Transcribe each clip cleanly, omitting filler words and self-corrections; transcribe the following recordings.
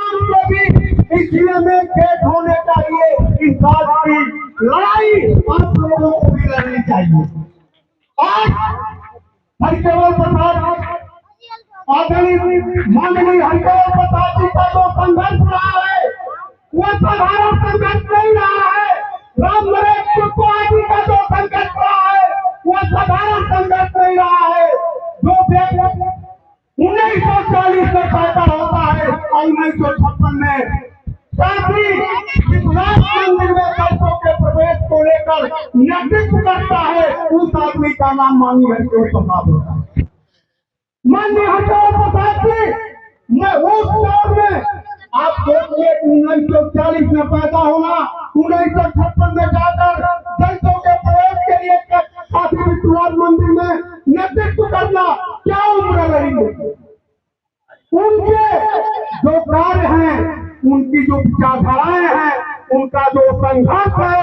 मुसलमान को भी इस जिले में खेत होने चाहिए। इस बात की लड़ाई आप लोगों को भी लड़नी चाहिए। आज हरिकेवल प्रसाद आदरणीय माननीय हरिकेवल प्रसाद जी का जो संघर्ष रहा है वह साधारण संघर्ष नहीं रहा है। राम नरेश कुशवाहा जी का जो संघर्ष रहा है वह साधारण संघर्ष नहीं रहा है। जो 1940 में पैदा होता है और 1956 में काफी विश्वास मंदिर में दर्शकों के प्रवेश को लेकर नेतृत्व करता है, उस आदमी का नाम माननीय हरिकेवल प्रसाद होता है। माननीय हरिकेवल प्रसाद जी मैं उस दौर में आप सोचिए 1940 में पैदा होना, 1956 में जाकर दर्शकों के प्रवेश के लिए काशी विश्वनाथ मंदिर में नेतृत्व करना, क्या उम्र रही है। उनके जो कार्य हैं, उनकी जो विचारधाराएं हैं, उनका जो संघर्ष है,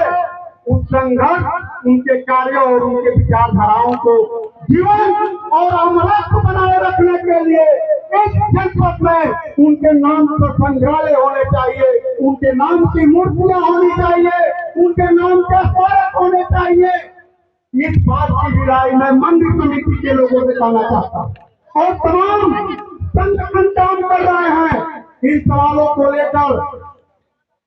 उस संघर्ष उनके कार्यों और उनके विचारधाराओं को जीवन और अमरत्व बनाए रखने के लिए इस जनपद में उनके नाम पर संग्रहालय होने चाहिए, उनके नाम की मूर्तियां होनी चाहिए, उनके नाम के स्मारक होने चाहिए। इस बात की विराई मैं मंदिर समिति के लोगों से कहना चाहता हूँ और तमाम संगठन काम कर रहे हैं। इन सवालों को लेकर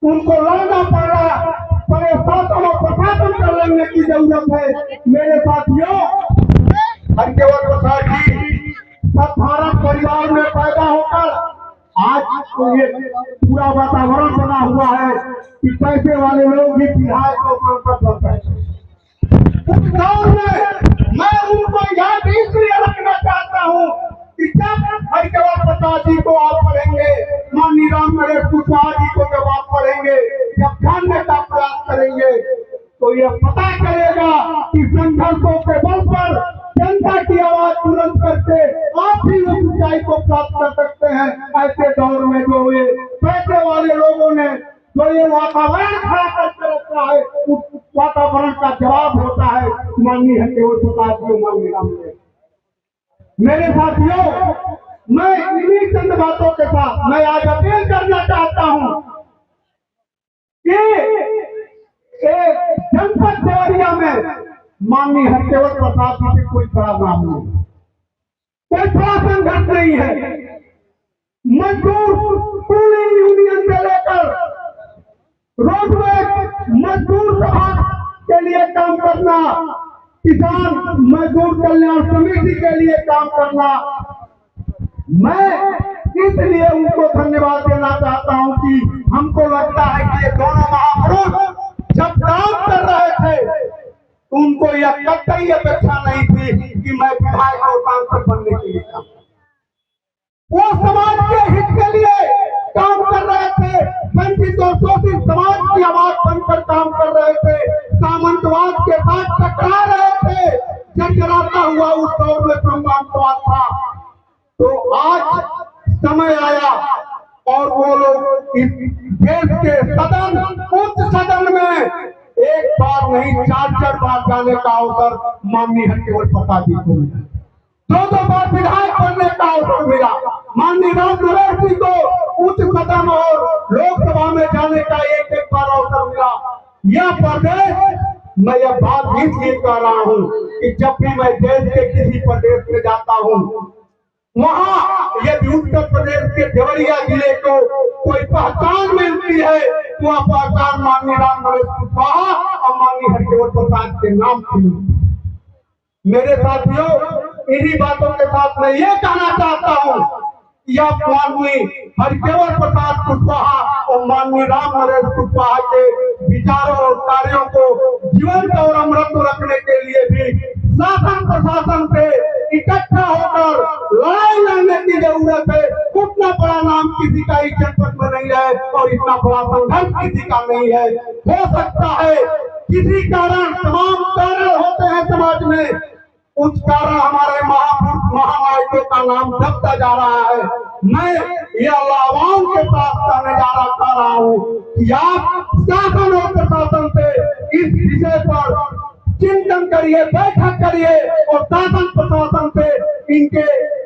उनको लड़ना पड़ रहा है, शासन और प्रशासन कर लेने की जरूरत है। मेरे साथियों, हरिकेवल प्रसाद जी साधारण परिवार में पैदा होकर आज तो ये पूरा वातावरण बना हुआ है कि पैसे वाले लोग भी विधायक को कर सकते हैं। उस दौर में मैं उनको याद इसलिए रखना चाहता हूँ कि जब हरिकेवल प्रसाद जी को आप पढ़ेंगे, माननीय राम नरेश कुशवाहा जी को जब आप पढ़ेंगे, जब जानने का प्रयास करेंगे तो यह पता चलेगा कि संघर्षों के बल पर जनता की आवाज बुलंद करके आप भी उस ऊंचाई को प्राप्त कर सकते हैं। ऐसे दौर में जो ये पैसे वाले लोगों ने जो ये वातावरण खड़ा करके रखा है, उस वातावरण का जवाब होता है माननीय हरिकेवल प्रसाद जी, माननीय राम नरेश। मेरे साथियों, मैं इन्हीं चंद बातों के साथ मैं आज अपील करना चाहता हूं कि जनपद देवरिया में माननीय हरिकेवल प्रसाद जी से कोई बड़ा नाम नहीं, कोई बड़ा संघर्ष नहीं है। मजदूर टूलिंग यूनियन से लेकर रोडवेज मजदूर सभा के लिए काम करना, किसान मजदूर कल्याण समिति के लिए काम करना, मैं इसलिए उनको धन्यवाद देना चाहता हूं कि हमको लगता है कि ये दोनों महापुरुष जब काम कर रहे थे तो उनको यह कतई अपेक्षा नहीं थी कि मैं विधायक और सांसद बनने के लिए काम, वो समाज के हित के लिए काम कर रहे थे, वंचित और शोषित समाज की आवाज बनकर काम कर रहे थे, सामंतवाद के साथ टकरा रहे थे, जर्जराता हुआ उस दौर में सामंतवाद था। तो आज समय आया और वो लोग इस देश के सदन, उच्च सदन में एक बार नहीं 4-4 बार जाने का अवसर माननीय हरिकेवल प्रसाद जी को मिला, 2-2 बार विधायक बनने का अवसर मिला। माननीय राम नरेश जी को उच्च सदन और लोकसभा में जाने का एक बार अवसर मिला। यह प्रदेश, मैं यह बात इसलिए कह रहा हूँ कि जब भी मैं देश के किसी प्रदेश में जाता हूँ, वहाँ यदि उत्तर प्रदेश के देवरिया जिले को कोई पहचान मिलती है तो वह पहचान माननीय राम नरेश कुशवाहा और माननीय हरिकेवल प्रसाद के नाम की। मेरे साथियों, इन्हीं बातों के साथ मैं ये कहना चाहता हूँ कि आप माननीय हरिकेवल प्रसाद कुशवाहा और माननीय राम नरेश कुशवाहा के विचारों और कार्यों को जीवंत और अमृत रखने के लिए भी शासन प्रशासन से इकट्ठा होकर लड़ाई लड़ने की जरूरत है। उतना बड़ा नाम किसी का इस जनपद में नहीं है और इतना बड़ा संघर्ष किसी का नहीं है। हो सकता है किसी कारण, तमाम कारण होते हैं समाज में, उस कारण हमारे महापुरुष महानायकों का नाम दबता जा रहा है। मैं ये आवाम के साथ कहने जा रहा हूँ कि आप शासन और प्रशासन से इस विषय पर चिंतन करिए, बैठक करिए और शासन प्रशासन से इनके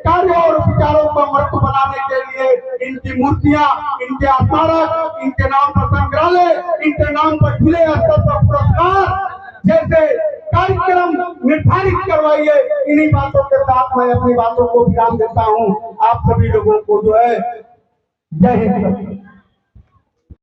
कार्यों और विचारों को मर्त बनाने के लिए इनकी मूर्तियां, इनके स्मारक, इनके नाम पर संग्रहालय, इनके नाम पर जिले स्तर पर पुरस्कार जैसे कार्यक्रम निर्धारित करवाइए। इन्हीं बातों के साथ मैं अपनी बातों को विराम देता हूं। आप सभी लोगों को जो है जय हिंद।